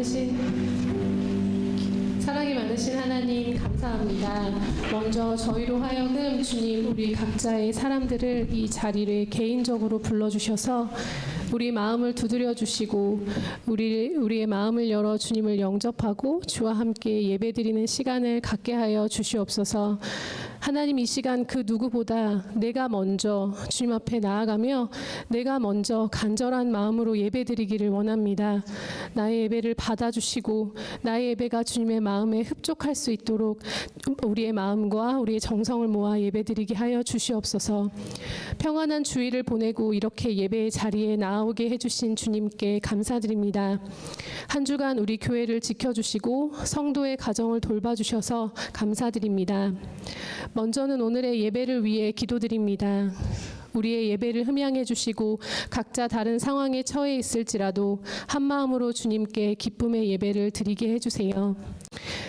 많으신 하나님 감사합니다. 먼저 저희로 하여금 주님 우리 각자의 사람들을 이 자리를 개인적으로 불러주셔서 우리 마음을 두드려 주시고 우리의 마음을 열어 주님을 영접하고 주와 함께 예배드리는 시간을 갖게 하여 주시옵소서. 하나님, 이 시간 그 누구보다 내가 먼저 주님 앞에 나아가며 내가 먼저 간절한 마음으로 예배드리기를 원합니다. 나의 예배를 받아주시고 나의 예배가 주님의 마음에 흡족할 수 있도록 우리의 마음과 우리의 정성을 모아 예배드리게 하여 주시옵소서. 평안한 주일을 보내고 이렇게 예배의 자리에 나오게 해주신 주님께 감사드립니다. 한 주간 우리 교회를 지켜주시고 성도의 가정을 돌봐주셔서 감사드립니다. 먼저는 오늘의 예배를 위해 기도드립니다. 우리의 예배를 흠양해 주시고 각자 다른 상황에 처해 있을지라도 한 마음으로 주님께 기쁨의 예배를 드리게 해주세요.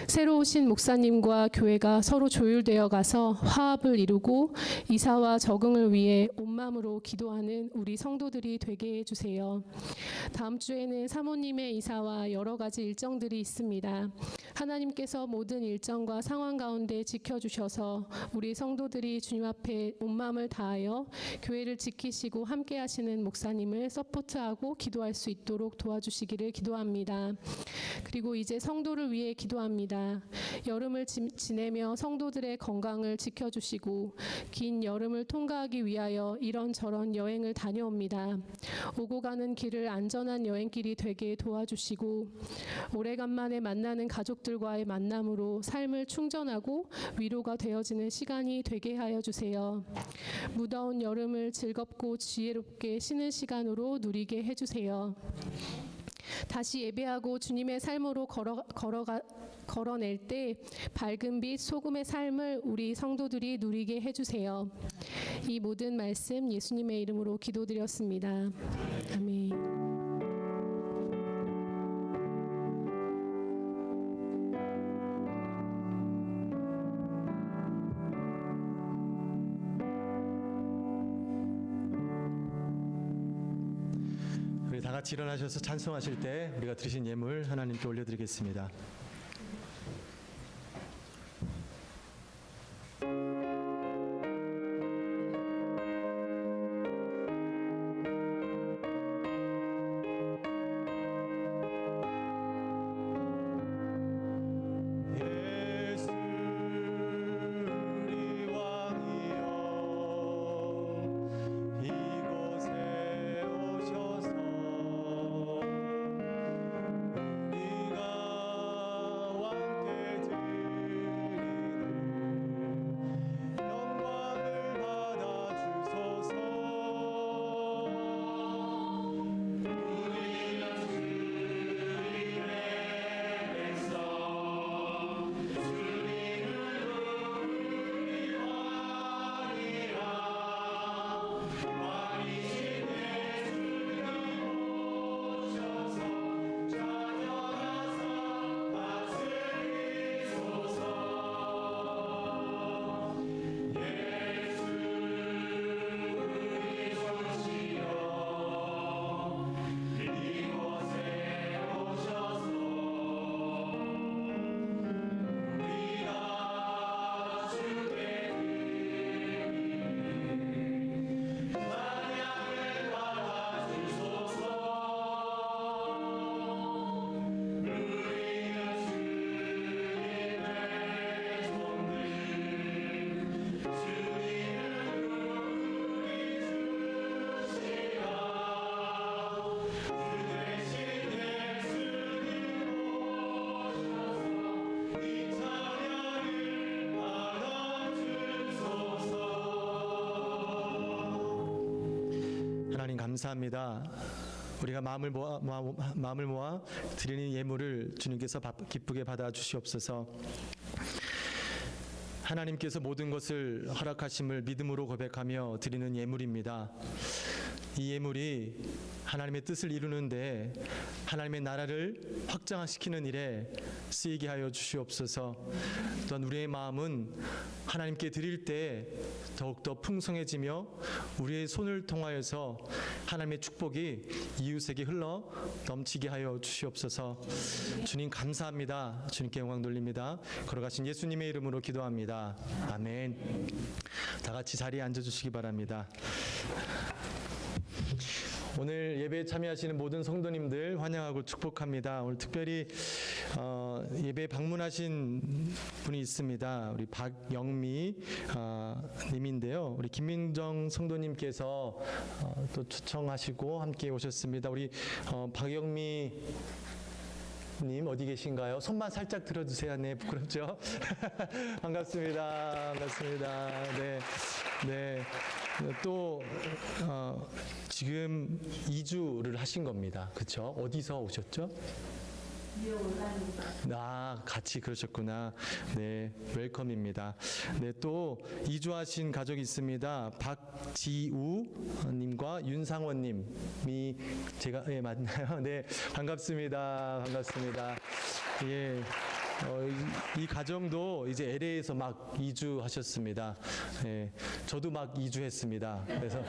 새로 오신 목사님과 교회가 서로 조율되어 가서 화합을 이루고 이사와 적응을 위해 온 마음으로 기도하는 우리 성도들이 되게 해주세요. 다음 주에는 사모님의 이사와 여러 가지 일정들이 있습니다. 하나님께서 모든 일정과 상황 가운데 지켜주셔서 우리 성도들이 주님 앞에 온 마음을 다하여 교회를 지키시고 함께 하시는 목사님을 서포트하고 기도할 수 있도록 도와주시기를 기도합니다. 그리고 이제 성도를 위해 기도합니다. 여름을 지내며 성도들의 건강을 지켜주시고 긴 여름을 통과하기 위하여 이런저런 여행을 다녀옵니다. 오고 가는 길을 안전한 여행길이 되게 도와주시고 오래간만에 만나는 가족들과의 만남으로 삶을 충전하고 위로가 되어지는 시간이 되게 하여 주세요. 무더운 여름을 즐겁고 지혜롭게 쉬는 시간으로 누리게 해주세요. 다시 예배하고 주님의 삶으로 걸어낼 때 밝은 빛 소금의 삶을 우리 성도들이 누리게 해주세요. 이 모든 말씀 예수님의 이름으로 기도드렸습니다. 아멘. 다 같이 일어나셔서 찬송하실 때 우리가 드리신 예물 하나님께 올려드리겠습니다. 하나님 감사합니다. 우리가 마음을 모아 드리는 예물을 주님께서 기쁘게 받아 주시옵소서. 하나님께서 모든 것을 허락하심을 믿음으로 고백하며 드리는 예물입니다. 이 예물이 하나님의 뜻을 이루는데 하나님의 나라를 확장시키는 일에 쓰이게 하여 주시옵소서. 또한 우리의 마음은 하나님께 드릴 때 더욱더 풍성해지며 우리의 손을 통하여서 하나님의 축복이 이웃에게 흘러 넘치게 하여 주시옵소서. 주님 감사합니다. 주님께 영광 돌립니다. 걸어가신 예수님의 이름으로 기도합니다. 아멘. 다 같이 자리에 앉아주시기 바랍니다. 오늘 예배에 참여하시는 모든 성도님들 환영하고 축복합니다. 오늘 특별히 예배 방문하신 분이 있습니다. 우리 박영미 님인데요. 우리 김민정 성도님께서 또 초청하시고 함께 오셨습니다. 우리 박영미 님 어디 계신가요? 손만 살짝 들어주세요. 네, 부끄럽죠? 반갑습니다. 반갑습니다. 네, 네. 또 지금 2주를 하신 겁니다. 그렇죠? 어디서 오셨죠? 같이 그러셨구나. 네, 웰컴입니다. 네, 또 이주하신 가족이 있습니다. 박지우 님과 윤상원 님이 제가 맞나요? 네, 반갑습니다. 반갑습니다. 예. 이 가정도 이제 LA에서 막 이주하셨습니다. 예, 저도 막 이주했습니다. 그래서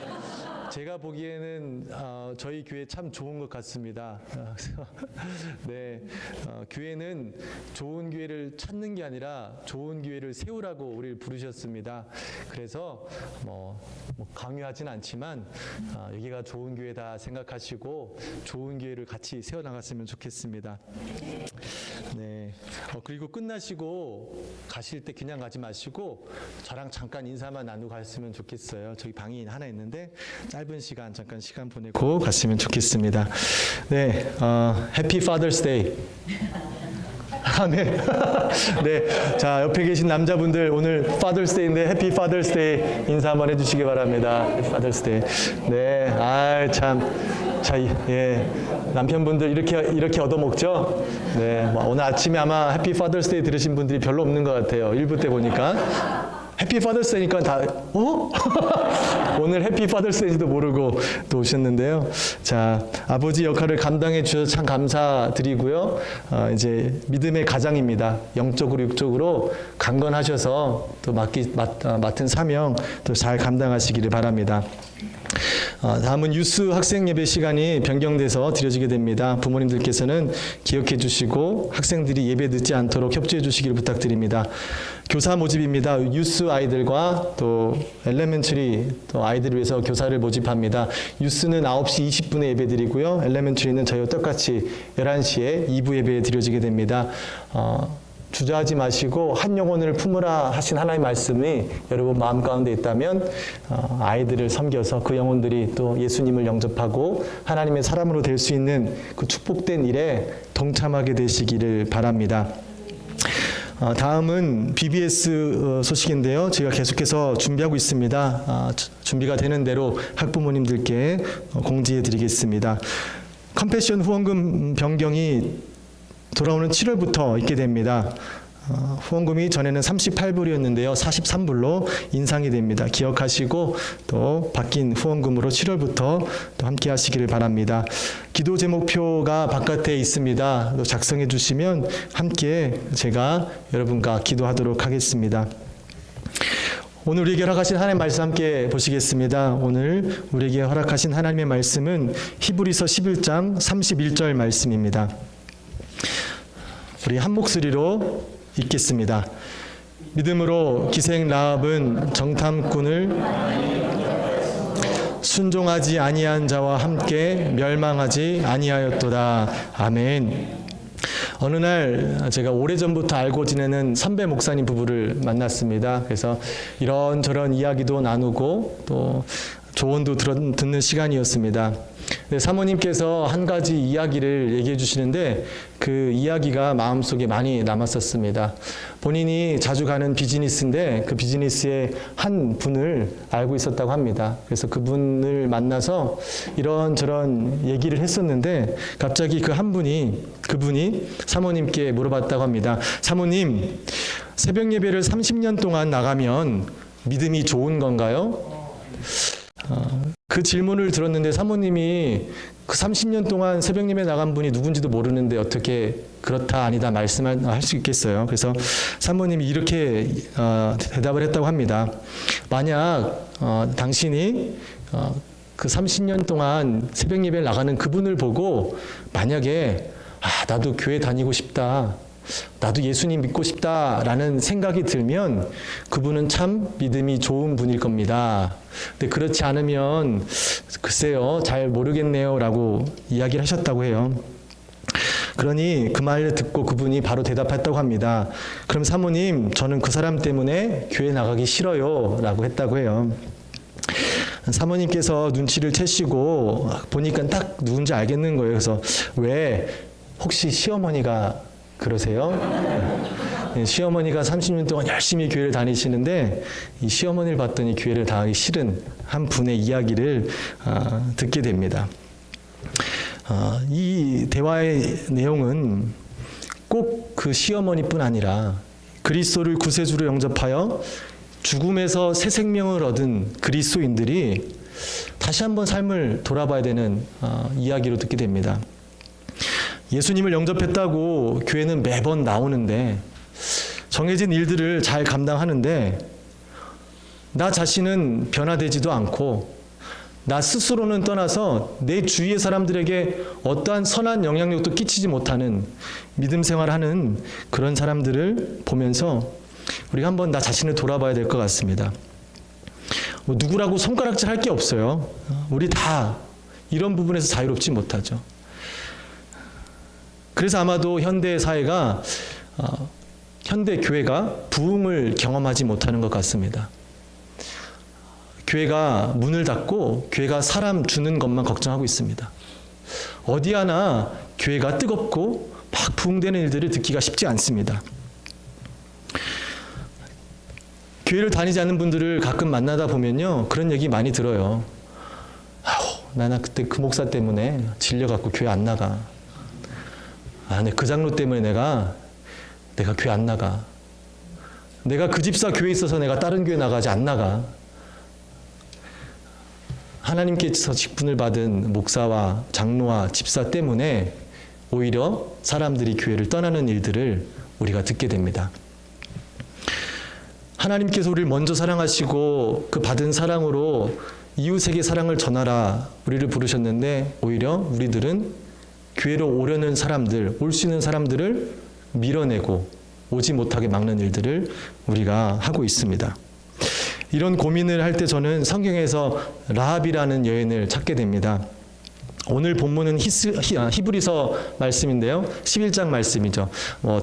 제가 보기에는 저희 교회 참 좋은 것 같습니다. 그래서 네, 교회는 좋은 교회를 찾는 게 아니라 좋은 교회를 세우라고 우리를 부르셨습니다. 그래서 뭐 강요하진 않지만 여기가 좋은 교회다 생각하시고 좋은 교회를 같이 세워나갔으면 좋겠습니다. 네. 그리고 끝나시고 가실 때 그냥 가지 마시고 저랑 잠깐 인사만 나누고 갔으면 좋겠어요. 저기 방이 하나 있는데 짧은 시간 잠깐 시간 보내고 갔으면 좋겠습니다. 네, 해피 파더스 데이. 네. 네. 자, 옆에 계신 남자분들 오늘 파더스 데이인데 해피 파더스 데이 인사 한번 해주시기 바랍니다. 해피 파더스 데이. 네. 참. 자, 예. 남편분들 이렇게 얻어먹죠? 네. 오늘 아침에 아마 해피 파더스 데이 들으신 분들이 별로 없는 것 같아요. 1부 때 보니까. 해피 파더스 데이니까 다, 오늘 해피 파더스 데이인지도 모르고 또 오셨는데요. 자, 아버지 역할을 감당해 주셔서 참 감사드리고요. 이제 믿음의 가장입니다. 영적으로 육적으로 강건하셔서 또 맡은 사명 또 잘 감당하시기를 바랍니다. 다음은 유스 학생 예배 시간이 변경돼서 드려지게 됩니다. 부모님들께서는 기억해 주시고 학생들이 예배 늦지 않도록 협조해 주시기를 부탁드립니다. 교사 모집입니다. 유스 아이들과 또 엘레멘터리 또 아이들을 위해서 교사를 모집합니다. 유스는 9시 20분에 예배 드리고요. 엘레멘터리는 저희와 똑같이 11시에 2부 예배 드려지게 됩니다. 주저하지 마시고 한 영혼을 품으라 하신 하나님의 말씀이 여러분 마음 가운데 있다면 아이들을 섬겨서 그 영혼들이 또 예수님을 영접하고 하나님의 사람으로 될 수 있는 그 축복된 일에 동참하게 되시기를 바랍니다. 다음은 BBS 소식인데요. 제가 계속해서 준비하고 있습니다. 준비가 되는 대로 학부모님들께 공지해 드리겠습니다. 컴패션 후원금 변경이 돌아오는 7월부터 있게 됩니다. 후원금이 전에는 38불이었는데요. 43불로 인상이 됩니다. 기억하시고 또 바뀐 후원금으로 7월부터 또 함께 하시기를 바랍니다. 기도 제목표가 바깥에 있습니다. 또 작성해 주시면 함께 제가 여러분과 기도하도록 하겠습니다. 오늘 우리에게 허락하신 하나님의 말씀 함께 보시겠습니다. 오늘 우리에게 허락하신 하나님의 말씀은 히브리서 11장 31절 말씀입니다. 우리 한 목소리로 읽겠습니다. 믿음으로 기생 라합은 정탐꾼을 순종하지 아니한 자와 함께 멸망하지 아니하였도다. 아멘. 어느 날 제가 오래전부터 알고 지내는 선배 목사님 부부를 만났습니다. 그래서 이런저런 이야기도 나누고 또 조언도 듣는 시간이었습니다. 네, 사모님께서 한 가지 이야기를 얘기해 주시는데 그 이야기가 마음속에 많이 남았었습니다. 본인이 자주 가는 비즈니스인데 그 비즈니스의 한 분을 알고 있었다고 합니다. 그래서 그분을 만나서 이런저런 얘기를 했었는데 갑자기 그 한 분이 그분이 사모님께 물어봤다고 합니다. 사모님, 새벽 예배를 30년 동안 나가면 믿음이 좋은 건가요? 그 질문을 들었는데 사모님이 그 30년 동안 새벽예배 나간 분이 누군지도 모르는데 어떻게 그렇다 아니다 말씀할 수 있겠어요. 그래서 사모님이 이렇게 대답을 했다고 합니다. 만약 당신이 그 30년 동안 새벽예배를 나가는 그분을 보고 만약에 나도 교회 다니고 싶다, 나도 예수님 믿고 싶다라는 생각이 들면 그분은 참 믿음이 좋은 분일 겁니다. 근데 그렇지 않으면 글쎄요, 잘 모르겠네요 라고 이야기를 하셨다고 해요. 그러니 그 말을 듣고 그분이 바로 대답했다고 합니다. 그럼 사모님, 저는 그 사람 때문에 교회 나가기 싫어요 라고 했다고 해요. 사모님께서 눈치를 채시고 보니까 딱 누군지 알겠는 거예요. 그래서 왜 혹시 시어머니가 그러세요? 네, 시어머니가 30년 동안 열심히 교회를 다니시는데 이 시어머니를 봤더니 교회를 다니기 싫은 한 분의 이야기를 듣게 됩니다. 이 대화의 내용은 꼭 그 시어머니뿐 아니라 그리스도를 구세주로 영접하여 죽음에서 새 생명을 얻은 그리스도인들이 다시 한번 삶을 돌아봐야 되는 이야기로 듣게 됩니다. 예수님을 영접했다고 교회는 매번 나오는데 정해진 일들을 잘 감당하는데 나 자신은 변화되지도 않고 나 스스로는 떠나서 내 주위의 사람들에게 어떠한 선한 영향력도 끼치지 못하는 믿음 생활하는 그런 사람들을 보면서 우리가 한번 나 자신을 돌아봐야 될 것 같습니다. 누구라고 손가락질 할 게 없어요. 우리 다 이런 부분에서 자유롭지 못하죠. 그래서 아마도 현대 사회가 현대 교회가 부흥을 경험하지 못하는 것 같습니다. 교회가 문을 닫고 교회가 사람 주는 것만 걱정하고 있습니다. 어디 하나 교회가 뜨겁고 막 부흥되는 일들을 듣기가 쉽지 않습니다. 교회를 다니지 않는 분들을 가끔 만나다 보면요, 그런 얘기 많이 들어요. 나는 그때 그 목사 때문에 질려갖고 교회 안 나가. 그 장로 때문에 내가 교회 안 나가. 내가 그 집사 교회에 있어서 내가 다른 교회 나가지 안 나가. 하나님께서 직분을 받은 목사와 장로와 집사 때문에 오히려 사람들이 교회를 떠나는 일들을 우리가 듣게 됩니다. 하나님께서 우리를 먼저 사랑하시고 그 받은 사랑으로 이웃에게 사랑을 전하라 우리를 부르셨는데 오히려 우리들은 교회로 오려는 사람들, 올 수 있는 사람들을 밀어내고 오지 못하게 막는 일들을 우리가 하고 있습니다. 이런 고민을 할 때 저는 성경에서 라합이라는 여인을 찾게 됩니다. 오늘 본문은 히브리서 말씀인데요. 11장 말씀이죠.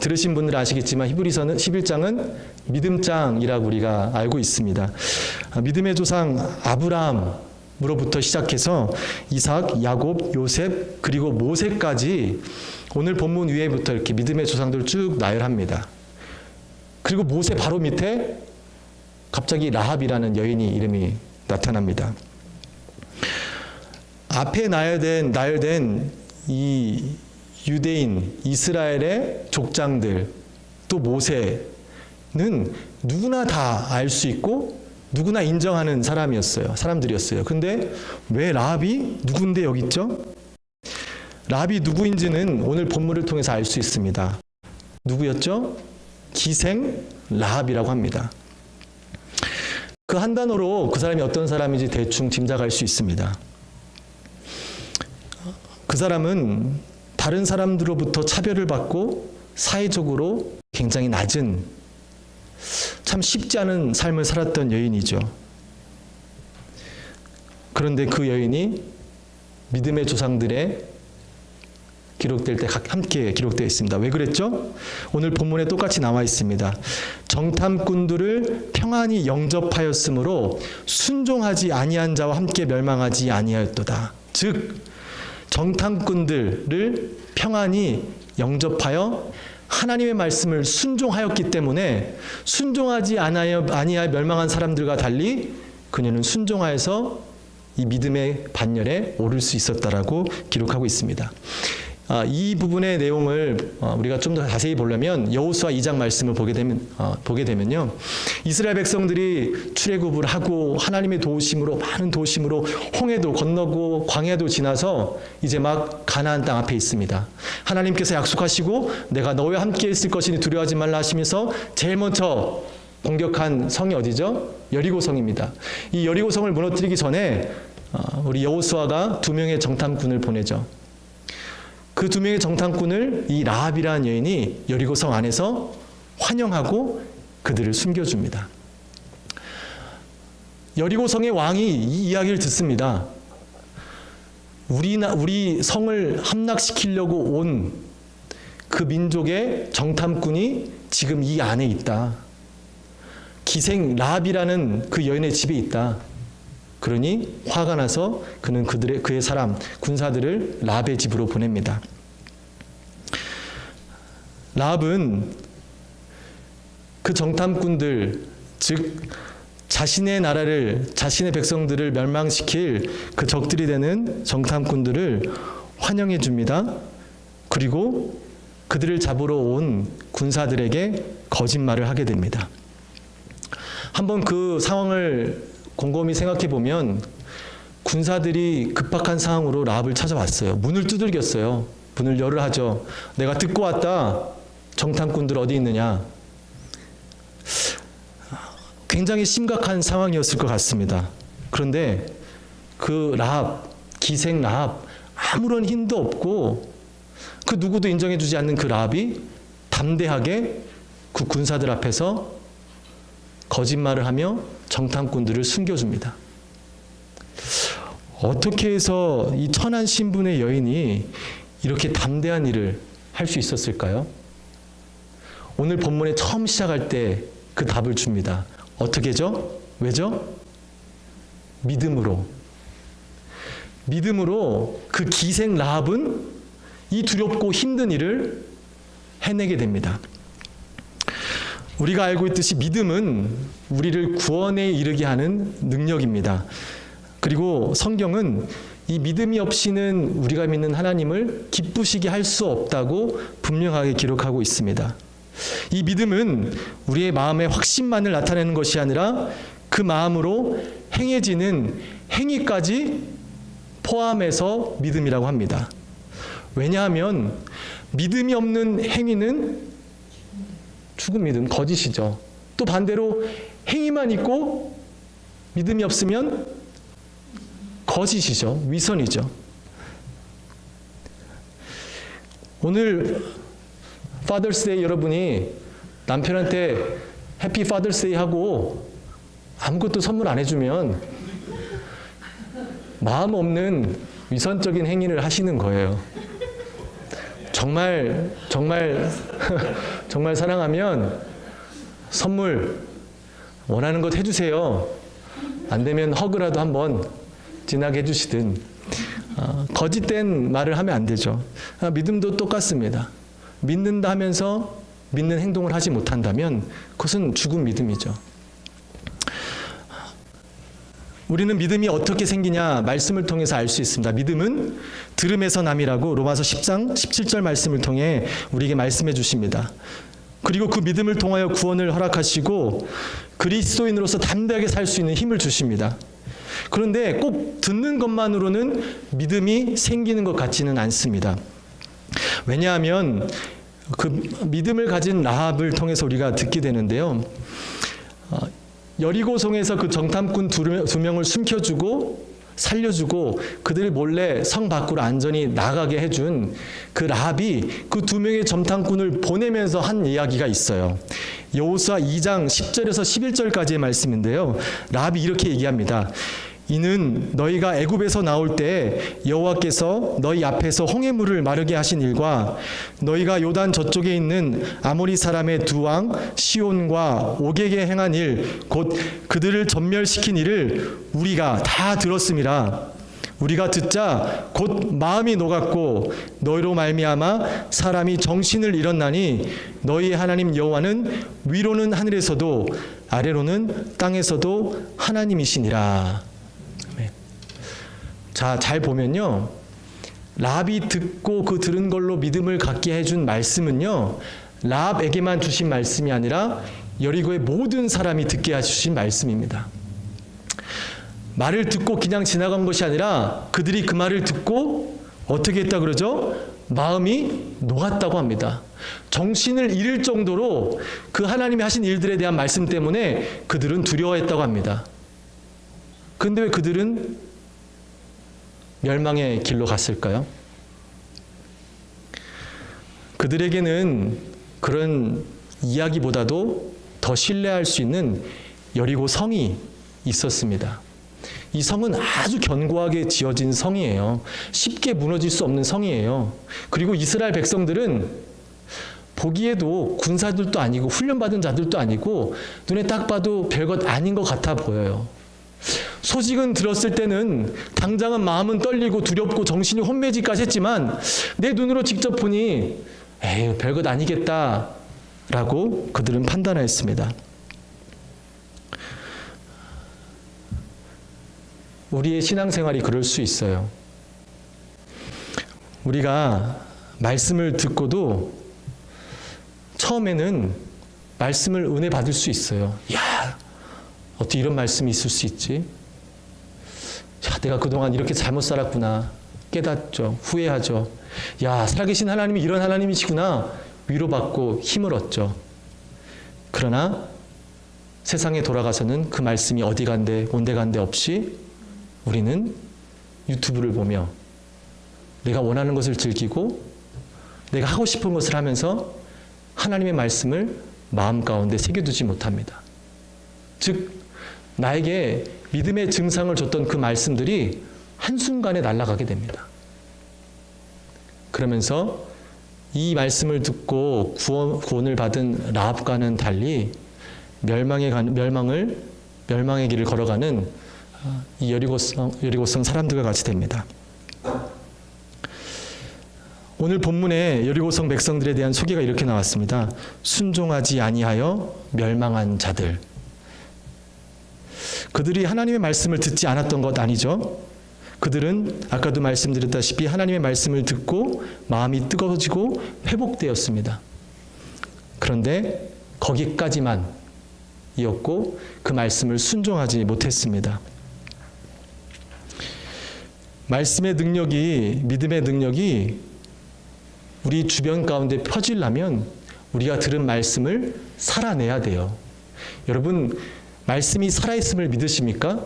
들으신 분들은 아시겠지만 히브리서는 11장은 믿음장이라고 우리가 알고 있습니다. 믿음의 조상 아브라함으로부터 시작해서 이삭, 야곱, 요셉, 그리고 모세까지 오늘 본문 위에부터 이렇게 믿음의 조상들을 쭉 나열합니다. 그리고 모세 바로 밑에 갑자기 라합이라는 여인이 이름이 나타납니다. 앞에 나열된 이 유대인, 이스라엘의 족장들, 또 모세는 누구나 다 알 수 있고 누구나 인정하는 사람들이었어요. 근데 왜 라합이 누군데 여기 있죠? 라합이 누구인지는 오늘 본문을 통해서 알 수 있습니다. 누구였죠? 기생 라합이라고 합니다. 그 한 단어로 그 사람이 어떤 사람인지 대충 짐작할 수 있습니다. 그 사람은 다른 사람들로부터 차별을 받고 사회적으로 굉장히 낮은 참 쉽지 않은 삶을 살았던 여인이죠. 그런데 그 여인이 믿음의 조상들의 기록될 때 함께 기록되어 있습니다. 왜 그랬죠? 오늘 본문에 똑같이 나와 있습니다. 정탐꾼들을 평안히 영접하였으므로 순종하지 아니한 자와 함께 멸망하지 아니하였도다. 즉 정탐꾼들을 평안히 영접하여 하나님의 말씀을 순종하였기 때문에 순종하지 아니하여 멸망한 사람들과 달리 그녀는 순종하여서 이 믿음의 반열에 오를 수 있었다라고 기록하고 있습니다. 이 부분의 내용을 우리가 좀 더 자세히 보려면 여호수아 2장 말씀을 보게 되면요, 이스라엘 백성들이 출애굽을 하고 하나님의 도우심으로, 많은 도우심으로 홍해도 건너고 광야도 지나서 이제 막 가나안 땅 앞에 있습니다. 하나님께서 약속하시고 내가 너와 함께 있을 것이니 두려워하지 말라 하시면서 제일 먼저 공격한 성이 어디죠? 여리고성입니다. 이 여리고성을 무너뜨리기 전에 우리 여호수아가 2명의 정탐꾼을 보내죠. 그 2명의 정탐꾼을 이 라합이라는 여인이 여리고성 안에서 환영하고 그들을 숨겨줍니다. 여리고성의 왕이 이 이야기를 듣습니다. 우리 성을 함락시키려고 온 그 민족의 정탐꾼이 지금 이 안에 있다. 기생 라합이라는 그 여인의 집에 있다. 그러니 화가 나서 그는 그의 사람 군사들을 라합의 집으로 보냅니다. 라합은 그 정탐꾼들, 즉 자신의 나라를, 자신의 백성들을 멸망시킬 그 적들이 되는 정탐꾼들을 환영해 줍니다. 그리고 그들을 잡으러 온 군사들에게 거짓말을 하게 됩니다. 한번 그 상황을 곰곰이 생각해 보면 군사들이 급박한 상황으로 라합을 찾아왔어요. 문을 두들겼어요. 문을 열을 하죠. 내가 듣고 왔다. 정탐꾼들 어디 있느냐. 굉장히 심각한 상황이었을 것 같습니다. 그런데 그 라합, 기생 라합, 아무런 힘도 없고 그 누구도 인정해주지 않는 그 라합이 담대하게 그 군사들 앞에서 거짓말을 하며 정탐꾼들을 숨겨줍니다. 어떻게 해서 이 천한 신분의 여인이 이렇게 담대한 일을 할 수 있었을까요? 오늘 본문에 처음 시작할 때 그 답을 줍니다. 어떻게죠? 왜죠? 믿음으로. 믿음으로 그 기생 라합은 이 두렵고 힘든 일을 해내게 됩니다. 우리가 알고 있듯이 믿음은 우리를 구원에 이르게 하는 능력입니다. 그리고 성경은 이 믿음이 없이는 우리가 믿는 하나님을 기쁘시게 할 수 없다고 분명하게 기록하고 있습니다. 이 믿음은 우리의 마음의 확신만을 나타내는 것이 아니라 그 마음으로 행해지는 행위까지 포함해서 믿음이라고 합니다. 왜냐하면 믿음이 없는 행위는 죽은 믿음, 거짓이죠. 또 반대로 행위만 있고 믿음이 없으면 거짓이죠. 위선이죠. 오늘 파더스데이 여러분이 남편한테 해피 파더스데이 하고 아무것도 선물 안 해주면 마음 없는 위선적인 행위를 하시는 거예요. 정말 사랑하면 선물 원하는 것 해주세요. 안 되면 허그라도 한번 진하게 해주시든. 거짓된 말을 하면 안 되죠. 믿음도 똑같습니다. 믿는다 하면서 믿는 행동을 하지 못한다면 그것은 죽은 믿음이죠. 우리는 믿음이 어떻게 생기냐 말씀을 통해서 알 수 있습니다. 믿음은 들음에서 남이라고 로마서 10장 17절 말씀을 통해 우리에게 말씀해 주십니다. 그리고 그 믿음을 통하여 구원을 허락하시고 그리스도인으로서 담대하게 살 수 있는 힘을 주십니다. 그런데 꼭 듣는 것만으로는 믿음이 생기는 것 같지는 않습니다. 왜냐하면 그 믿음을 가진 라합을 통해서 우리가 듣게 되는데요. 여리고성에서 그 정탐꾼 두 명을 숨겨주고 살려주고 그들을 몰래 성 밖으로 안전히 나가게 해준 그 라합이 그 2명의 정탐꾼을 보내면서 한 이야기가 있어요. 여호수아 2장 10절에서 11절까지의 말씀인데요. 라합이 이렇게 얘기합니다. 이는 너희가 애굽에서 나올 때 여호와께서 너희 앞에서 홍해물을 마르게 하신 일과 너희가 요단 저쪽에 있는 아모리 사람의 두 왕 시온과 옥에게 행한 일 곧 그들을 전멸시킨 일을 우리가 다 들었음이라. 우리가 듣자 곧 마음이 녹았고 너희로 말미암아 사람이 정신을 잃었나니 너희 하나님 여호와는 위로는 하늘에서도 아래로는 땅에서도 하나님이시니라. 자, 잘 보면요. 라합이 듣고 그 들은 걸로 믿음을 갖게 해준 말씀은요, 라합에게만 주신 말씀이 아니라 여리고의 모든 사람이 듣게 해주신 말씀입니다. 말을 듣고 그냥 지나간 것이 아니라 그들이 그 말을 듣고 어떻게 했다 그러죠? 마음이 녹았다고 합니다. 정신을 잃을 정도로 그 하나님이 하신 일들에 대한 말씀 때문에 그들은 두려워했다고 합니다. 그런데 왜 그들은 멸망의 길로 갔을까요? 그들에게는 그런 이야기보다도 더 신뢰할 수 있는 여리고 성이 있었습니다. 이 성은 아주 견고하게 지어진 성이에요. 쉽게 무너질 수 없는 성이에요. 그리고 이스라엘 백성들은 보기에도 군사들도 아니고 훈련받은 자들도 아니고 눈에 딱 봐도 별것 아닌 것 같아 보여요. 소식은 들었을 때는 당장은 마음은 떨리고 두렵고 정신이 혼미해지기까지 했지만 내 눈으로 직접 보니 에이, 별것 아니겠다라고 그들은 판단하였습니다. 우리의 신앙생활이 그럴 수 있어요. 우리가 말씀을 듣고도 처음에는 말씀을 은혜 받을 수 있어요. 야, 어떻게 이런 말씀이 있을 수 있지? 야, 내가 그동안 이렇게 잘못 살았구나. 깨닫죠. 후회하죠. 야, 살아계신 하나님이 이런 하나님이시구나. 위로받고 힘을 얻죠. 그러나 세상에 돌아가서는 그 말씀이 어디 간데 온데 간데 없이 우리는 유튜브를 보며 내가 원하는 것을 즐기고 내가 하고 싶은 것을 하면서 하나님의 말씀을 마음 가운데 새겨두지 못합니다. 즉 나에게 믿음의 증상을 줬던 그 말씀들이 한순간에 날아가게 됩니다. 그러면서 이 말씀을 듣고 구원을 받은 라합과는 달리 멸망의 길을 걸어가는 이 여리고성 사람들과 같이 됩니다. 오늘 본문에 여리고성 백성들에 대한 소개가 이렇게 나왔습니다. 순종하지 아니하여 멸망한 자들. 그들이 하나님의 말씀을 듣지 않았던 것 아니죠? 그들은 아까도 말씀드렸다시피 하나님의 말씀을 듣고 마음이 뜨거워지고 회복되었습니다. 그런데 거기까지만 이었고 그 말씀을 순종하지 못했습니다. 말씀의 능력이, 믿음의 능력이 우리 주변 가운데 퍼지려면 우리가 들은 말씀을 살아내야 돼요. 여러분, 말씀이 살아있음을 믿으십니까?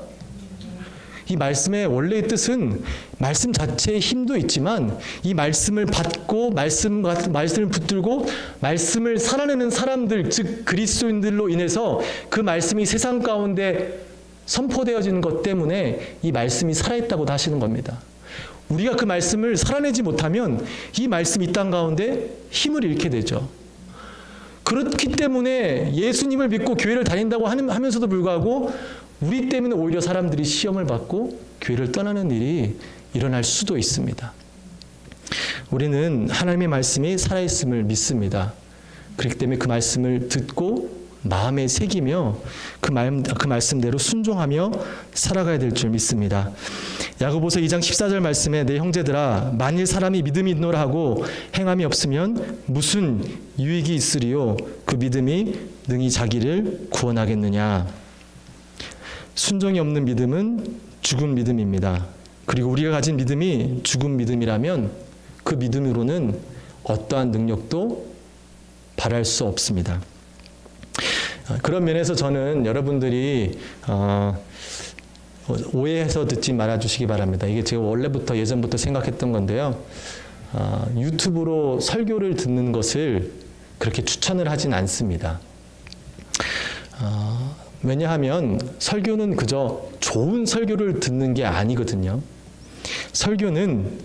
이 말씀의 원래의 뜻은 말씀 자체의 힘도 있지만 이 말씀을 받고 말씀을 붙들고 말씀을 살아내는 사람들, 즉 그리스도인들로 인해서 그 말씀이 세상 가운데 선포되어지는 것 때문에 이 말씀이 살아있다고 하시는 겁니다. 우리가 그 말씀을 살아내지 못하면 이 말씀이 이 땅 가운데 힘을 잃게 되죠. 그렇기 때문에 예수님을 믿고 교회를 다닌다고 하면서도 불구하고 우리 때문에 오히려 사람들이 시험을 받고 교회를 떠나는 일이 일어날 수도 있습니다. 우리는 하나님의 말씀이 살아있음을 믿습니다. 그렇기 때문에 그 말씀을 듣고 마음에 새기며 그 말씀대로 순종하며 살아가야 될 줄 믿습니다. 야고보서 2장 14절 말씀에 내 형제들아 만일 사람이 믿음이 있노라 하고 행함이 없으면 무슨 유익이 있으리요 그 믿음이 능히 자기를 구원하겠느냐. 순종이 없는 믿음은 죽은 믿음입니다. 그리고 우리가 가진 믿음이 죽은 믿음이라면 그 믿음으로는 어떠한 능력도 바랄 수 없습니다. 그런 면에서 저는 여러분들이 오해해서 듣지 말아주시기 바랍니다. 이게 제가 원래부터 예전부터 생각했던 건데요. 유튜브로 설교를 듣는 것을 그렇게 추천을 하진 않습니다. 왜냐하면 설교는 그저 좋은 설교를 듣는 게 아니거든요. 설교는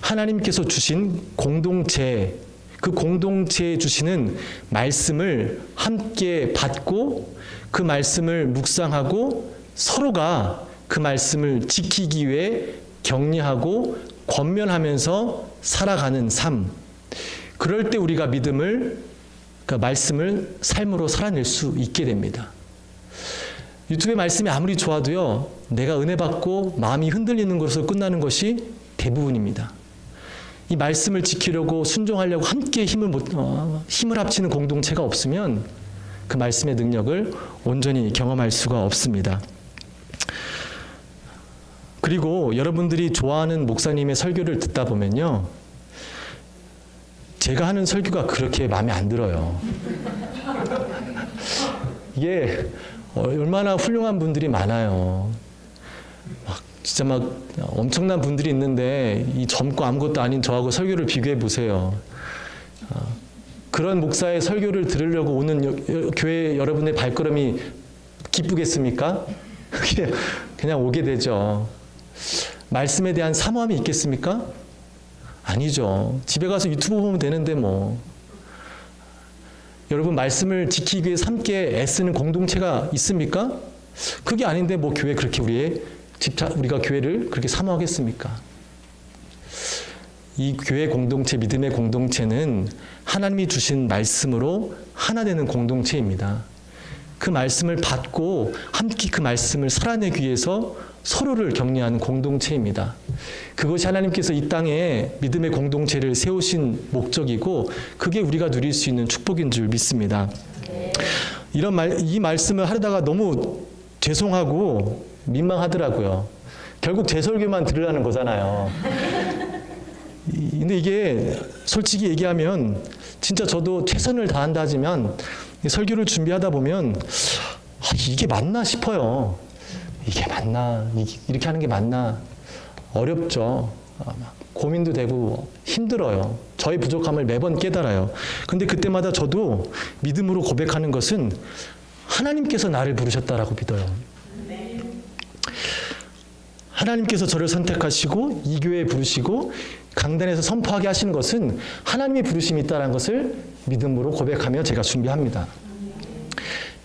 하나님께서 주신 공동체, 그 공동체에 주시는 말씀을 함께 받고 그 말씀을 묵상하고 서로가 그 말씀을 지키기 위해 격려하고 권면하면서 살아가는 삶. 그럴 때 우리가 그 말씀을 삶으로 살아낼 수 있게 됩니다. 유튜브의 말씀이 아무리 좋아도요, 내가 은혜 받고 마음이 흔들리는 것으로 끝나는 것이 대부분입니다. 이 말씀을 지키려고 순종하려고 함께 힘을 합치는 공동체가 없으면 그 말씀의 능력을 온전히 경험할 수가 없습니다. 그리고 여러분들이 좋아하는 목사님의 설교를 듣다 보면요, 제가 하는 설교가 그렇게 마음에 안 들어요. 이게 얼마나 훌륭한 분들이 많아요. 진짜 막 엄청난 분들이 있는데 이 젊고 아무것도 아닌 저하고 설교를 비교해 보세요. 그런 목사의 설교를 들으려고 오는 교회 여러분의 발걸음이 기쁘겠습니까? 그냥 오게 되죠. 말씀에 대한 사모함이 있겠습니까? 아니죠. 집에 가서 유튜브 보면 되는데 뭐. 여러분, 말씀을 지키기 위해서 함께 애쓰는 공동체가 있습니까? 그게 아닌데 뭐 교회 그렇게 우리가 교회를 그렇게 사모하겠습니까? 이 교회 공동체, 믿음의 공동체는 하나님이 주신 말씀으로 하나 되는 공동체입니다. 그 말씀을 받고 함께 그 말씀을 살아내기 위해서 서로를 격려하는 공동체입니다. 그것이 하나님께서 이 땅에 믿음의 공동체를 세우신 목적이고 그게 우리가 누릴 수 있는 축복인 줄 믿습니다. 이 말씀을 하려다가 너무 죄송하고 민망하더라고요. 결국 제 설교만 들으라는 거잖아요. 근데 이게 솔직히 얘기하면 진짜 저도 최선을 다한다 하지만 설교를 준비하다 보면 이게 맞나 싶어요. 이게 맞나? 이렇게 하는 게 맞나? 어렵죠. 고민도 되고 힘들어요. 저의 부족함을 매번 깨달아요. 근데 그때마다 저도 믿음으로 고백하는 것은 하나님께서 나를 부르셨다라고 믿어요. 하나님께서 저를 선택하시고 이 교회에 부르시고 강단에서 선포하게 하시는 것은 하나님의 부르심이 있다는 것을 믿음으로 고백하며 제가 준비합니다.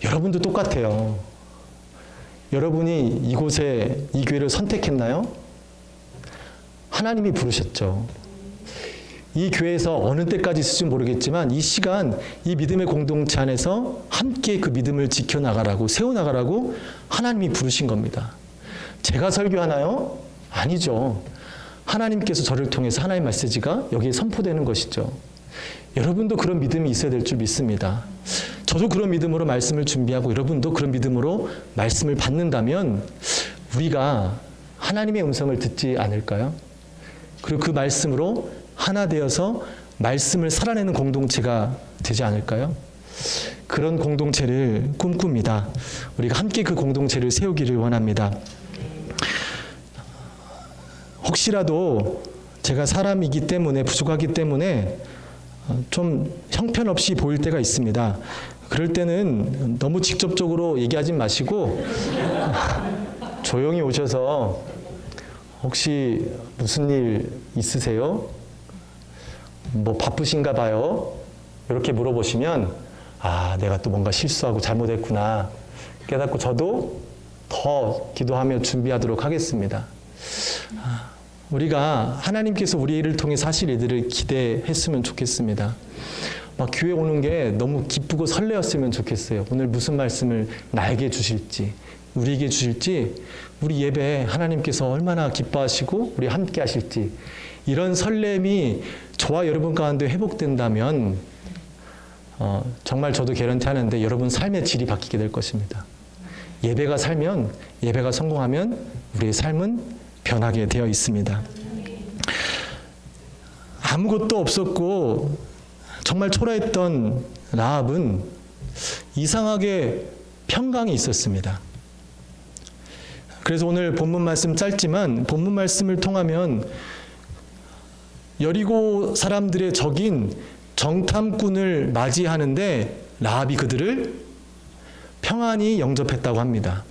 여러분도 똑같아요. 여러분이 이곳에 이 교회를 선택했나요? 하나님이 부르셨죠. 이 교회에서 어느 때까지 있을지 모르겠지만 이 시간 이 믿음의 공동체 안에서 함께 그 믿음을 지켜나가라고 세워나가라고 하나님이 부르신 겁니다. 제가 설교하나요? 아니죠. 하나님께서 저를 통해서 하나님의 메시지가 여기에 선포되는 것이죠. 여러분도 그런 믿음이 있어야 될 줄 믿습니다. 저도 그런 믿음으로 말씀을 준비하고 여러분도 그런 믿음으로 말씀을 받는다면 우리가 하나님의 음성을 듣지 않을까요? 그리고 그 말씀으로 하나 되어서 말씀을 살아내는 공동체가 되지 않을까요? 그런 공동체를 꿈꿉니다. 우리가 함께 그 공동체를 세우기를 원합니다. 혹시라도 제가 사람이기 때문에 부족하기 때문에 좀 형편없이 보일 때가 있습니다. 그럴 때는 너무 직접적으로 얘기하지 마시고 조용히 오셔서 혹시 무슨 일 있으세요? 뭐 바쁘신가 봐요? 이렇게 물어보시면 내가 또 뭔가 실수하고 잘못했구나 깨닫고 저도 더 기도하며 준비하도록 하겠습니다. 우리가 하나님께서 우리 일을 통해 사실 일들을 기대했으면 좋겠습니다. 막 교회 오는 게 너무 기쁘고 설레었으면 좋겠어요. 오늘 무슨 말씀을 나에게 주실지, 우리에게 주실지, 우리 예배에 하나님께서 얼마나 기뻐하시고 우리 함께 하실지 이런 설렘이 저와 여러분 가운데 회복된다면 정말 저도 개런티 하는데 여러분 삶의 질이 바뀌게 될 것입니다. 예배가 성공하면 우리의 삶은 변하게 되어 있습니다. 아무것도 없었고 정말 초라했던 라합은 이상하게 평강이 있었습니다. 그래서 오늘 본문 말씀 짧지만 본문 말씀을 통하면 여리고 사람들의 적인 정탐꾼을 맞이하는데 라합이 그들을 평안히 영접했다고 합니다.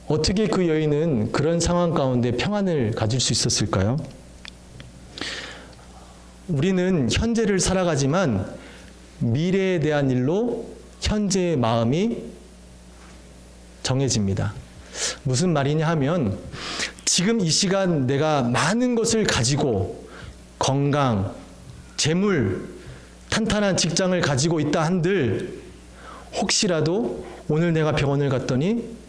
어떻게 그 여인은 그런 상황 가운데 평안을 가질 수 있었을까요? 우리는 현재를 살아가지만 미래에 대한 일로 현재의 마음이 정해집니다. 무슨 말이냐 하면 지금 이 시간 내가 많은 것을 가지고 건강, 재물, 탄탄한 직장을 가지고 있다 한들 혹시라도 오늘 내가 병원을 갔더니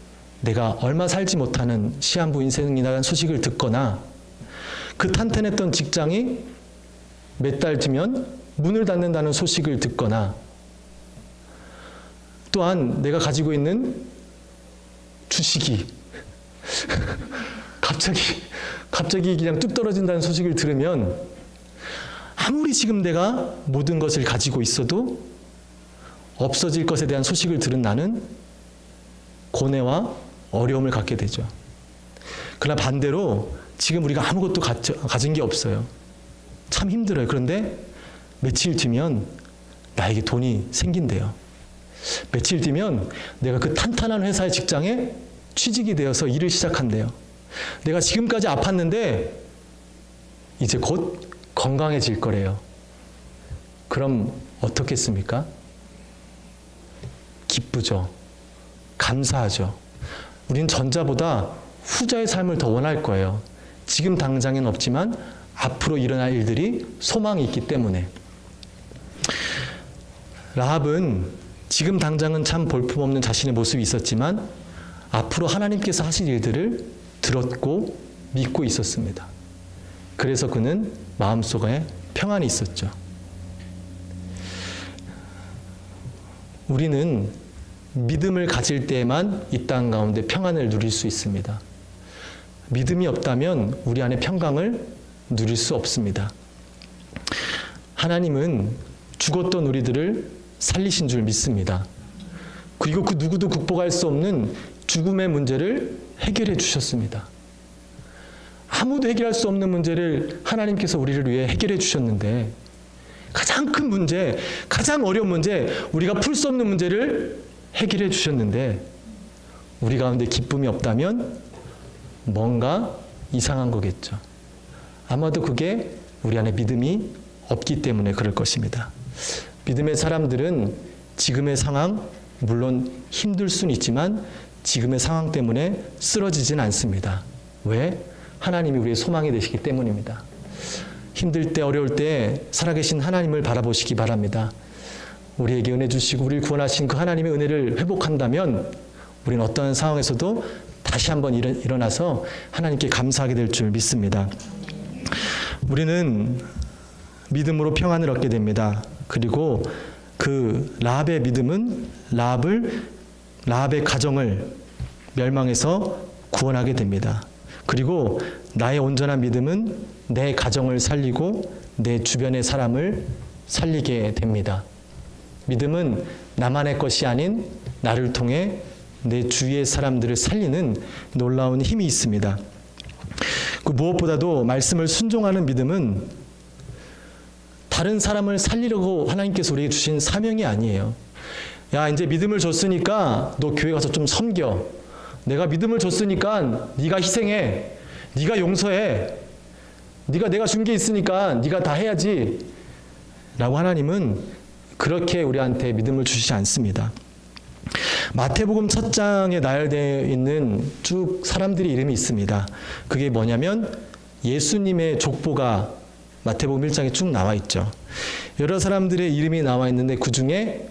내가 얼마 살지 못하는 시한부 인생이라는 소식을 듣거나 그 탄탄했던 직장이 몇 달 뒤면 문을 닫는다는 소식을 듣거나, 또한 내가 가지고 있는 주식이 갑자기 그냥 뚝 떨어진다는 소식을 들으면, 아무리 지금 내가 모든 것을 가지고 있어도 없어질 것에 대한 소식을 들은 나는 고뇌와 어려움을 갖게 되죠. 그러나 반대로 지금 우리가 아무것도 가진 게 없어요. 참 힘들어요. 그런데 며칠 뒤면 나에게 돈이 생긴대요. 며칠 뒤면 내가 그 탄탄한 회사의 직장에 취직이 되어서 일을 시작한대요. 내가 지금까지 아팠는데 이제 곧 건강해질 거래요. 그럼 어떻겠습니까? 기쁘죠. 감사하죠. 우린 전자보다 후자의 삶을 더 원할 거예요. 지금 당장엔 없지만 앞으로 일어날 일들이 소망이 있기 때문에. 라합은 지금 당장은 참 볼품없는 자신의 모습이 있었지만 앞으로 하나님께서 하실 일들을 들었고 믿고 있었습니다. 그래서 그는 마음속에 평안이 있었죠. 우리는 믿음을 가질 때에만 이 땅 가운데 평안을 누릴 수 있습니다. 믿음이 없다면 우리 안에 평강을 누릴 수 없습니다. 하나님은 죽었던 우리들을 살리신 줄 믿습니다. 그리고 그 누구도 극복할 수 없는 죽음의 문제를 해결해 주셨습니다. 아무도 해결할 수 없는 문제를 하나님께서 우리를 위해 해결해 주셨는데, 가장 큰 문제, 가장 어려운 문제, 우리가 풀 수 없는 문제를 해결해 주셨는데 우리 가운데 기쁨이 없다면 뭔가 이상한 거겠죠. 아마도 그게 우리 안에 믿음이 없기 때문에 그럴 것입니다. 믿음의 사람들은 지금의 상황, 물론 힘들 수는 있지만 지금의 상황 때문에 쓰러지진 않습니다. 왜? 하나님이 우리의 소망이 되시기 때문입니다. 힘들 때, 어려울 때 살아계신 하나님을 바라보시기 바랍니다. 우리에게 은혜 주시고 우리를 구원하신 그 하나님의 은혜를 회복한다면 우리는 어떠한 상황에서도 다시 한번 일어나서 하나님께 감사하게 될 줄 믿습니다. 우리는 믿음으로 평안을 얻게 됩니다. 그리고 그 라합의 믿음은 라합의 가정을 멸망에서 구원하게 됩니다. 그리고 나의 온전한 믿음은 내 가정을 살리고 내 주변의 사람을 살리게 됩니다. 믿음은 나만의 것이 아닌 나를 통해 내 주위의 사람들을 살리는 놀라운 힘이 있습니다. 그 무엇보다도 말씀을 순종하는 믿음은 다른 사람을 살리려고 하나님께서 우리에게 주신 사명이 아니에요. 야, 이제 믿음을 줬으니까 너 교회 가서 좀 섬겨. 내가 믿음을 줬으니까 네가 희생해. 네가 용서해. 내가 준 게 있으니까 네가 다 해야지. 라고 하나님은 그렇게 우리한테 믿음을 주시지 않습니다. 마태복음 1장에 나열되어 있는 쭉 사람들의 이름이 있습니다. 그게 뭐냐면 예수님의 족보가 마태복음 1장에 쭉 나와 있죠. 여러 사람들의 이름이 나와 있는데 그 중에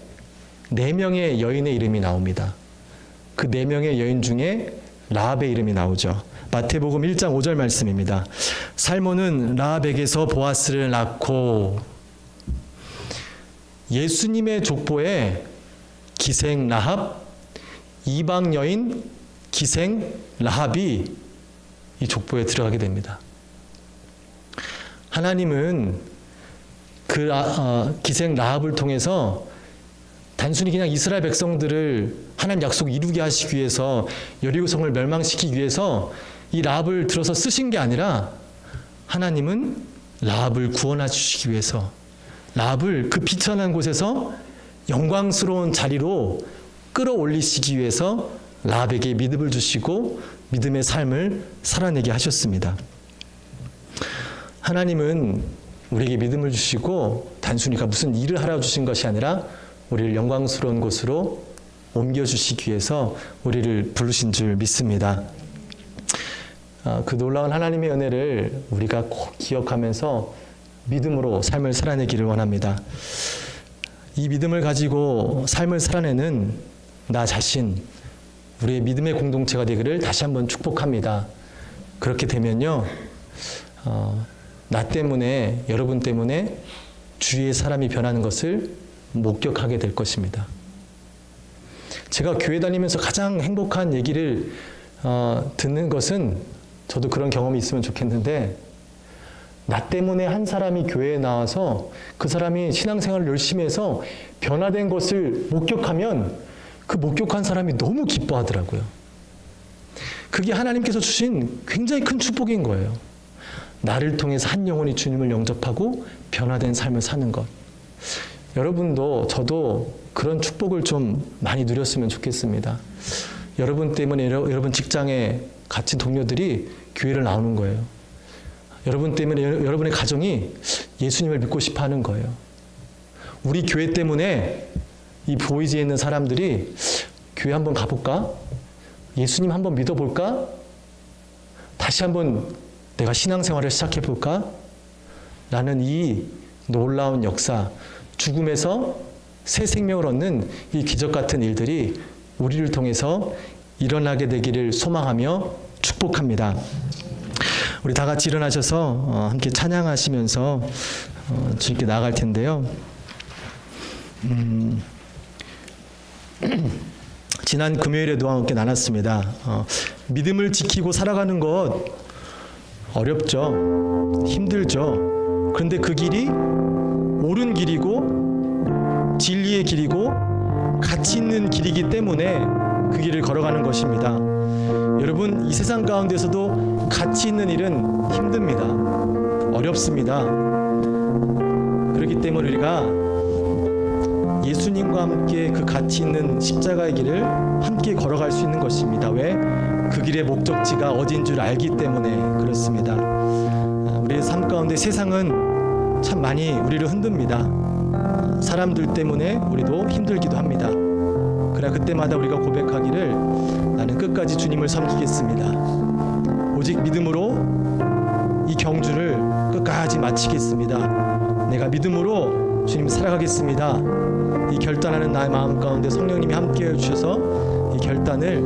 4명의 여인의 이름이 나옵니다. 그 4명의 여인 중에 라합의 이름이 나오죠. 마태복음 1장 5절 말씀입니다. 살몬은 라합에게서 보아스를 낳고. 예수님의 족보에 기생 라합, 이방 여인 기생 라합이 이 족보에 들어가게 됩니다. 하나님은 그 기생 라합을 통해서 단순히 그냥 이스라엘 백성들을 하나님 약속을 이루게 하시기 위해서, 여리고성을 멸망시키기 위해서 이 라합을 들어서 쓰신 게 아니라 하나님은 라합을 구원하시기 위해서 라합을 그 비천한 곳에서 영광스러운 자리로 끌어올리시기 위해서 라합에게 믿음을 주시고 믿음의 삶을 살아내게 하셨습니다. 하나님은 우리에게 믿음을 주시고 단순히 무슨 일을 하라 주신 것이 아니라 우리를 영광스러운 곳으로 옮겨주시기 위해서 우리를 부르신 줄 믿습니다. 그 놀라운 하나님의 은혜를 우리가 꼭 기억하면서 믿음으로 삶을 살아내기를 원합니다. 이 믿음을 가지고 삶을 살아내는 나 자신, 우리의 믿음의 공동체가 되기를 다시 한번 축복합니다. 그렇게 되면요, 나 때문에, 여러분 때문에 주위의 사람이 변하는 것을 목격하게 될 것입니다. 제가 교회 다니면서 가장 행복한 얘기를 듣는 것은, 저도 그런 경험이 있으면 좋겠는데, 나 때문에 한 사람이 교회에 나와서 그 사람이 신앙생활을 열심히 해서 변화된 것을 목격하면 그 목격한 사람이 너무 기뻐하더라고요. 그게 하나님께서 주신 굉장히 큰 축복인 거예요. 나를 통해서 한 영혼이 주님을 영접하고 변화된 삶을 사는 것. 여러분도 저도 그런 축복을 좀 많이 누렸으면 좋겠습니다. 여러분 때문에 여러분 직장에 갇힌 동료들이 교회를 나오는 거예요. 여러분 때문에 여러분의 가정이 예수님을 믿고 싶어 하는 거예요. 우리 교회 때문에 이 보이지에 있는 사람들이 교회 한번 가볼까? 예수님 한번 믿어볼까? 다시 한번 내가 신앙생활을 시작해볼까? 라는 이 놀라운 역사, 죽음에서 새 생명을 얻는 이 기적 같은 일들이 우리를 통해서 일어나게 되기를 소망하며 축복합니다. 우리 다 같이 일어나셔서 함께 찬양하시면서 주님께 나아갈 텐데요. 지난 금요일에도 함께 나눴습니다. 믿음을 지키고 살아가는 것 어렵죠. 힘들죠. 그런데 그 길이 옳은 길이고 진리의 길이고 가치 있는 길이기 때문에 그 길을 걸어가는 것입니다. 여러분, 이 세상 가운데서도 가치 있는 일은 힘듭니다. 어렵습니다. 그렇기 때문에 우리가 예수님과 함께 그 가치 있는 십자가의 길을 함께 걸어갈 수 있는 것입니다. 왜? 그 길의 목적지가 어딘 줄 알기 때문에 그렇습니다. 우리의 삶 가운데 세상은 참 많이 우리를 흔듭니다. 사람들 때문에 우리도 힘들기도 합니다. 그러나 그때마다 우리가 고백하기를, 나는 끝까지 주님을 섬기겠습니다. 오직 믿음으로 이 경주를 끝까지 마치겠습니다. 내가 믿음으로 주님 살아가겠습니다. 이 결단하는 나의 마음 가운데 성령님이 함께해 주셔서 이 결단을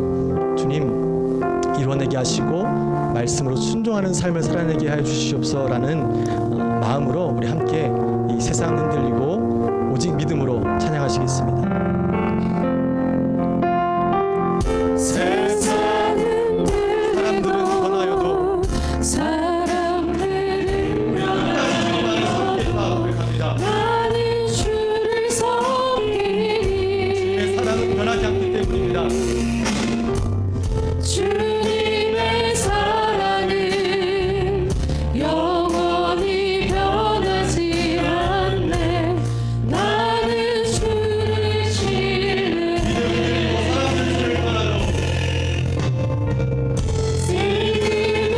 주님 이뤄내게 하시고 말씀으로 순종하는 삶을 살아내게 해 주시옵소서라는 마음으로 우리 함께 이 세상 흔들리고 오직 믿음으로 찬양하시겠습니다. 세상은 사람들은 변하여도 나는 주를 섬기니 사랑은 변하지 않기 때문입니다. 주님의 사랑은 영원히 변하지 않네. 나는 주를 신뢰해. 생님은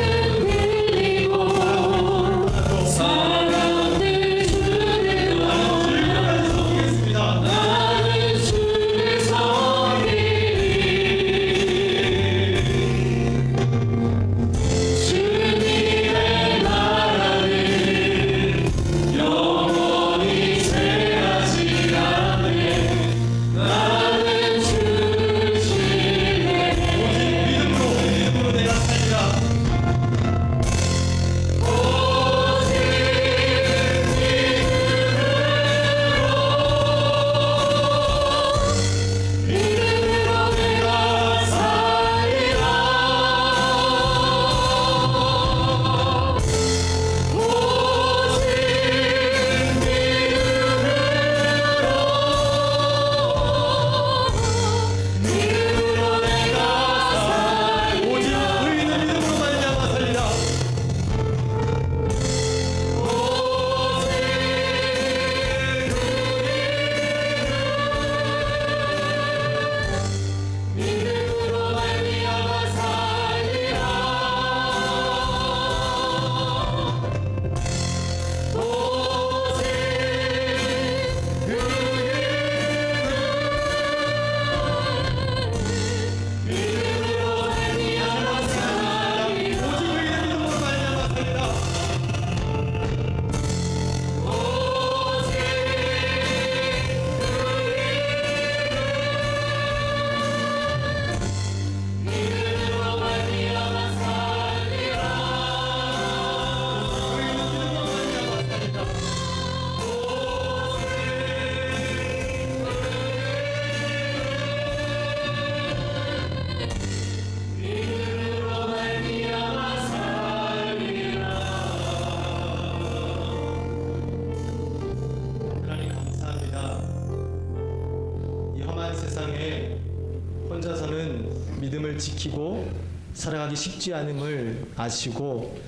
믿음을 지키고 살아가기 쉽지 않음을 아시고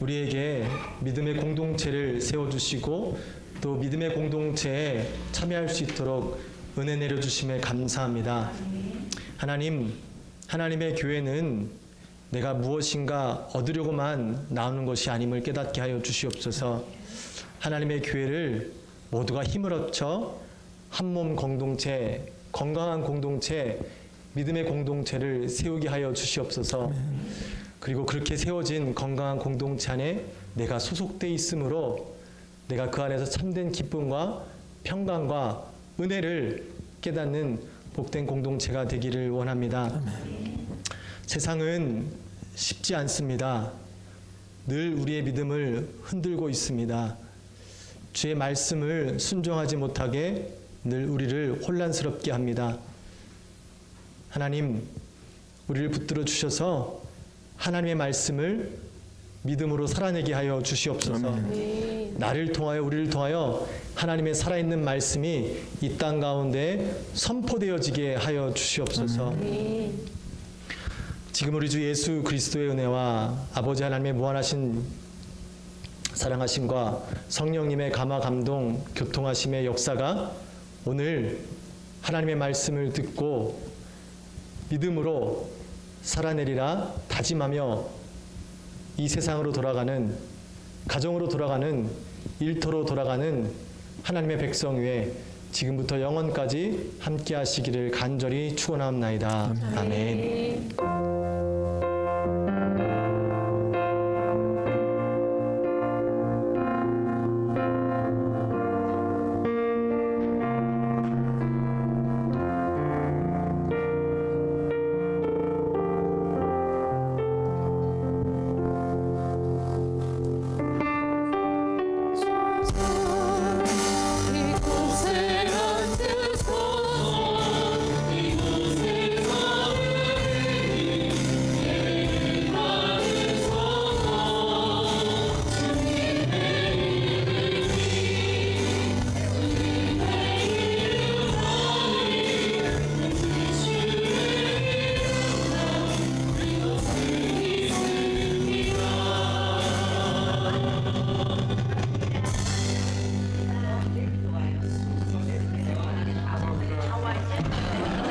우리에게 믿음의 공동체를 세워주시고 또 믿음의 공동체에 참여할 수 있도록 은혜 내려주심에 감사합니다. 하나님, 하나님의 교회는 내가 무엇인가 얻으려고만 나오는 것이 아님을 깨닫게 하여 주시옵소서. 하나님의 교회를 모두가 힘을 합쳐 한몸 공동체, 건강한 공동체, 믿음의 공동체를 세우게 하여 주시옵소서. 그리고 그렇게 세워진 건강한 공동체 안에 내가 소속돼 있으므로 내가 그 안에서 참된 기쁨과 평강과 은혜를 깨닫는 복된 공동체가 되기를 원합니다. 세상은 쉽지 않습니다. 늘 우리의 믿음을 흔들고 있습니다. 주의 말씀을 순종하지 못하게 늘 우리를 혼란스럽게 합니다. 하나님, 우리를 붙들어 주셔서 하나님의 말씀을 믿음으로 살아내게 하여 주시옵소서. 나를 통하여 우리를 통하여 하나님의 살아있는 말씀이 이 땅 가운데 선포되어지게 하여 주시옵소서. 지금 우리 주 예수 그리스도의 은혜와 아버지 하나님의 무한하신 사랑하심과 성령님의 감화 감동 교통하심의 역사가 오늘 하나님의 말씀을 듣고 믿음으로 살아내리라 다짐하며 이 세상으로 돌아가는, 가정으로 돌아가는, 일터로 돌아가는 하나님의 백성 위에 지금부터 영원까지 함께 하시기를 간절히 축원하옵나이다. 아멘.